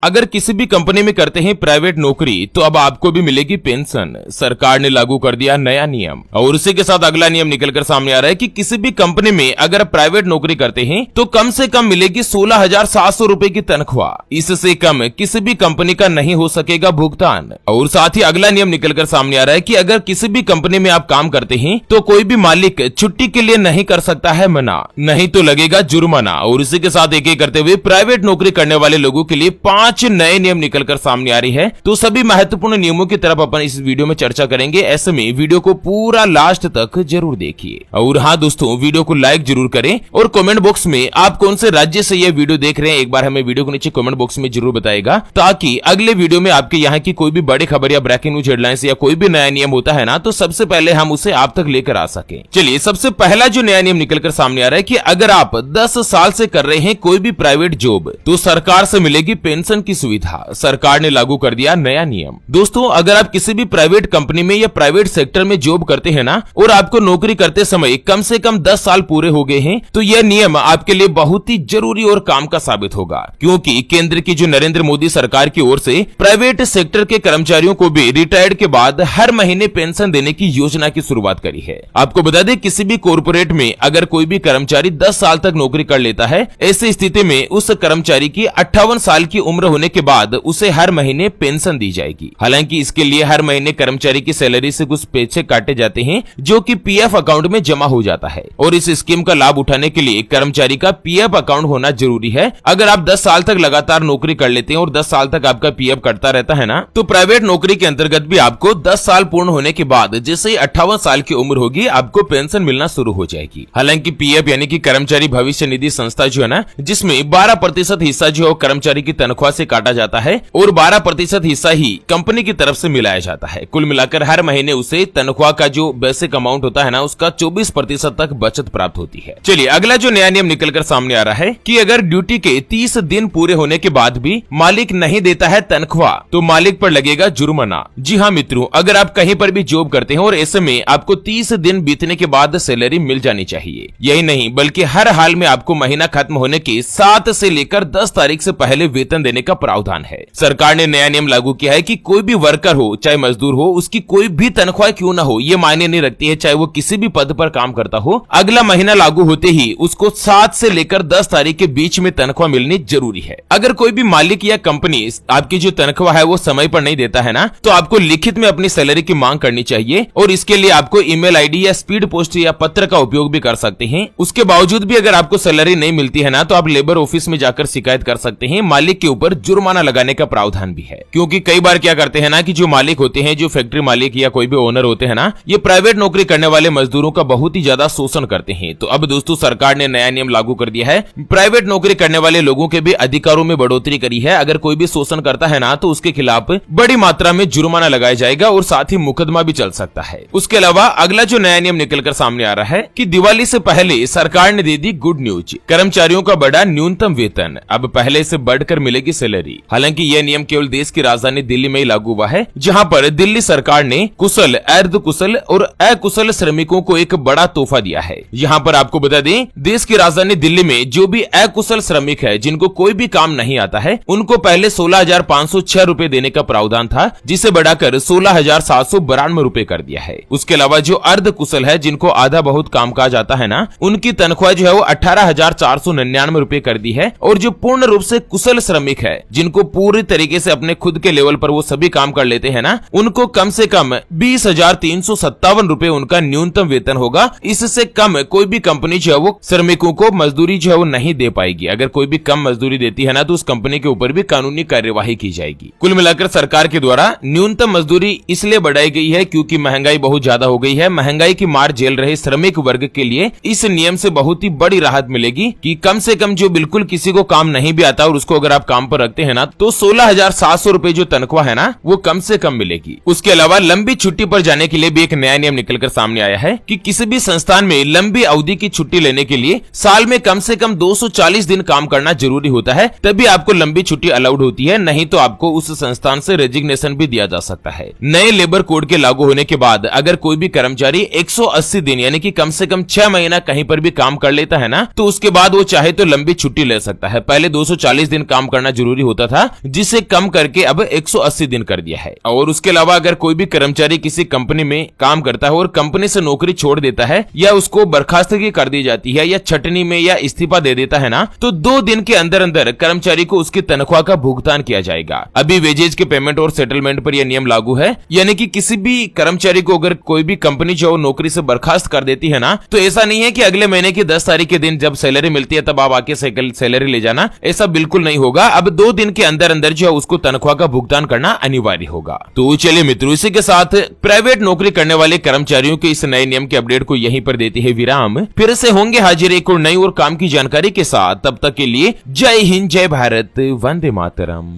अगर किसी भी कंपनी में करते हैं प्राइवेट नौकरी तो अब आपको भी मिलेगी पेंशन। सरकार ने लागू कर दिया नया नियम और उसी के साथ अगला नियम निकलकर सामने आ रहा है कि किसी भी कंपनी में अगर प्राइवेट नौकरी करते हैं तो कम से कम मिलेगी 16,700 रुपए की तनख्वाह। इससे कम किसी भी कंपनी का नहीं हो सकेगा भुगतान। और साथ ही अगला नियम निकलकर सामने आ रहा है कि अगर किसी भी कंपनी में आप काम करते हैं तो कोई भी मालिक छुट्टी के लिए नहीं कर सकता है मना, नहीं तो लगेगा जुर्माना। और इसी के साथ एक एक करते हुए प्राइवेट नौकरी करने वाले लोगों के लिए 5 नए नियम निकलकर सामने आ रही है। तो सभी महत्वपूर्ण नियमों की तरफ अपन इस वीडियो में चर्चा करेंगे। ऐसे में वीडियो को पूरा लास्ट तक जरूर देखिए। और हाँ दोस्तों, वीडियो को लाइक जरूर करें और कमेंट बॉक्स में आप कौन से राज्य से यह वीडियो देख रहे हैं एक बार हमें वीडियो को नीचे कमेंट बॉक्स में जरूर बताएगा, ताकि अगले वीडियो में आपके यहाँ की कोई भी बड़ी खबर या ब्रेकिंग न्यूज हेडलाइंस या कोई भी नया नियम होता है ना, तो सबसे पहले हम उसे आप तक लेकर आ सके। चलिए, सबसे पहला जो नया नियम निकलकर सामने आ रहा है कि अगर आप 10 साल से कर रहे हैं कोई भी प्राइवेट जॉब तो सरकार से मिलेगी पेंशन की सुविधा। सरकार ने लागू कर दिया नया नियम। दोस्तों, अगर आप किसी भी प्राइवेट कंपनी में या प्राइवेट सेक्टर में जॉब करते हैं ना और आपको नौकरी करते समय कम से कम 10 साल पूरे हो गए हैं तो यह नियम आपके लिए बहुत ही जरूरी और काम का साबित होगा, क्योंकि केंद्र की जो नरेंद्र मोदी सरकार की ओर से प्राइवेट सेक्टर के कर्मचारियों को भी रिटायर्ड के बाद हर महीने पेंशन देने की योजना की शुरुआत करी है। आपको बता दें, किसी भी कॉर्पोरेट में अगर कोई भी कर्मचारी 10 साल तक नौकरी कर लेता है, ऐसी स्थिति में उस कर्मचारी की 58 साल की उम्र होने के बाद उसे हर महीने पेंशन दी जाएगी। हालांकि इसके लिए हर महीने कर्मचारी की सैलरी से कुछ पैसे काटे जाते हैं जो कि पीएफ अकाउंट में जमा हो जाता है। और इस स्कीम का लाभ उठाने के लिए कर्मचारी का पीएफ अकाउंट होना जरूरी है। अगर आप 10 साल तक लगातार नौकरी कर लेते हैं और 10 साल तक आपका पीएफ कटता रहता है ना, तो प्राइवेट नौकरी के अंतर्गत भी आपको 10 साल पूर्ण होने के बाद जैसे ही 58 साल की उम्र होगी आपको पेंशन मिलना शुरू हो जाएगी। हालांकि पीएफ यानी कि कर्मचारी भविष्य निधि संस्था जो है ना, जिसमें 12% हिस्सा जो है कर्मचारी की तनख्वाह से काटा जाता है और 12% हिस्सा ही कंपनी की तरफ से मिलाया जाता है। कुल मिलाकर हर महीने उसे तनख्वाह का जो बेसिक अमाउंट होता है ना, उसका 24% तक बचत प्राप्त होती है। चलिए, अगला जो नया नियम निकलकर सामने आ रहा है कि अगर ड्यूटी के 30 दिन पूरे होने के बाद भी मालिक नहीं देता है तनख्वाह तो मालिक पर लगेगा जुर्माना। जी हाँ मित्रों, अगर आप कहीं पर भी जॉब करते हैं और ऐसे में आपको 30 दिन बीतने के बाद सैलरी मिल जानी चाहिए। यही नहीं बल्कि हर हाल में आपको महीना खत्म होने के 7 से लेकर 10 तारीख से पहले वेतन देने का प्रावधान है। सरकार ने नया नियम लागू किया है कि कोई भी वर्कर हो चाहे मजदूर हो, उसकी कोई भी तनख्वाह क्यों ना हो, ये मायने नहीं रखती है, चाहे वो किसी भी पद पर काम करता हो। अगला महीना लागू होते ही उसको 7 से लेकर 10 तारीख के बीच में तनख्वाह मिलनी जरूरी है। अगर कोई भी मालिक या कंपनी आपकी जो तनख्वाह है वो समय पर नहीं देता है ना, तो आपको लिखित में अपनी सैलरी की मांग करनी चाहिए और इसके लिए आपको ईमेल आईडी या स्पीड पोस्ट या पत्र का उपयोग भी कर सकते हैं। उसके बावजूद भी अगर आपको सैलरी नहीं मिलती है ना, तो आप लेबर ऑफिस में जाकर शिकायत कर सकते हैं। मालिक के ऊपर जुर्माना लगाने का प्रावधान भी है, क्योंकि कई बार क्या करते हैं ना कि जो मालिक होते हैं, जो फैक्ट्री मालिक या कोई भी ओनर होते हैं ना, ये प्राइवेट नौकरी करने वाले मजदूरों का बहुत ही ज्यादा शोषण करते हैं। तो अब दोस्तों, सरकार ने नया नियम लागू कर दिया है। प्राइवेट नौकरी करने वाले लोगों के भी अधिकारों में बढ़ोतरी करी है। अगर कोई भी शोषण करता है ना, तो उसके खिलाफ बड़ी मात्रा में जुर्माना लगाया जाएगा और साथ ही मुकदमा भी चल सकता है। उसके अलावा अगला जो नया नियम निकलकर सामने आ रहा है कि दिवाली से पहले सरकार ने दे दी गुड न्यूज, कर्मचारियों का बढ़ा न्यूनतम वेतन, अब पहले से बढ़कर मिलेगी सैलरी। हालांकि यह नियम केवल देश की राजधानी दिल्ली में ही लागू हुआ है, जहां पर दिल्ली सरकार ने कुशल, अर्ध कुशल और अकुशल श्रमिकों को एक बड़ा तोहफा दिया है। यहाँ पर आपको बता दें, देश की राजधानी दिल्ली में जो भी अकुशल श्रमिक है, जिनको कोई भी काम नहीं आता है, उनको पहले 16,506 रुपए देने का प्रावधान था, जिसे बढ़ाकर 16,792 रुपए कर दिया है। उसके अलावा जो अर्ध कुशल है, जिनको आधा बहुत कामकाज आता है ना, उनकी तनख्वाह जो है वो 18,499 रुपए कर दी है। और जो पूर्ण रूप से कुशल श्रमिक है, जिनको पूरी तरीके से अपने खुद के लेवल पर वो सभी काम कर लेते हैं ना, उनको कम से कम 20,357 रुपए उनका न्यूनतम वेतन होगा। इससे कम कोई भी कंपनी जो है वो श्रमिकों को मजदूरी जो है वो नहीं दे पाएगी। अगर कोई भी कम मजदूरी देती है ना, तो उस कंपनी के ऊपर भी कानूनी कार्यवाही की जाएगी। कुल मिलाकर सरकार के द्वारा न्यूनतम मजदूरी इसलिए बढ़ाई गई है क्योंकि महंगाई बहुत ज्यादा हो गई है। महंगाई की मार झेल रहे श्रमिक वर्ग के लिए इस नियम से बहुत ही बड़ी राहत मिलेगी कि कम से कम जो बिल्कुल किसी को काम नहीं भी आता और उसको अगर आप काम पर रखते हैं ना, तो 16,700 रुपए जो तनख्वाह है ना, वो कम से कम मिलेगी। उसके अलावा लंबी छुट्टी पर जाने के लिए भी एक नया नियम निकलकर सामने आया है कि किसी भी संस्थान में लंबी अवधि की छुट्टी लेने के लिए साल में कम से कम 240 दिन काम करना जरूरी होता है, तभी आपको लंबी छुट्टी अलाउड होती है। नहीं तो आपको उस संस्थान से रेजिग्नेशन भी दिया जा सकता है। नए लेबर कोड के लागू होने के बाद अगर कोई भी कर्मचारी 180 दिन यानी कि कम से कम 6 महीना कहीं पर भी काम कर लेता है ना, तो उसके बाद वो चाहे तो लंबी छुट्टी ले सकता है। पहले 240 दिन काम करना जरूरी जरूरी होता था, जिसे कम करके अब 180 दिन कर दिया है। और उसके अलावा अगर कोई भी कर्मचारी किसी कंपनी में काम करता है और कंपनी से नौकरी छोड़ देता है या उसको बर्खास्तगी कर दी जाती है या छटनी में या इस्तीफा दे देता है ना, तो 2 दिन के अंदर अंदर कर्मचारी को उसकी तनख्वाह का भुगतान किया जाएगा। अभी वेजेज के पेमेंट और सेटलमेंट पर यह नियम लागू है, यानी कि किसी भी कर्मचारी को अगर कोई भी कंपनी जो नौकरी से बर्खास्त कर देती है ना, तो ऐसा नहीं है कि अगले महीने की 10 तारीख के दिन जब सैलरी मिलती है तब आप आके सैलरी ले जाना, ऐसा बिल्कुल नहीं होगा। अब 2 दिन के अंदर अंदर जो है उसको तनख्वाह का भुगतान करना अनिवार्य होगा। तो चलिए मित्रों, इसी के साथ प्राइवेट नौकरी करने वाले कर्मचारियों के इस नए नियम के अपडेट को यहीं पर देती है विराम। फिर से होंगे हाजिर एक और नई और काम की जानकारी के साथ। तब तक के लिए जय हिंद, जय भारत, वंदे मातरम।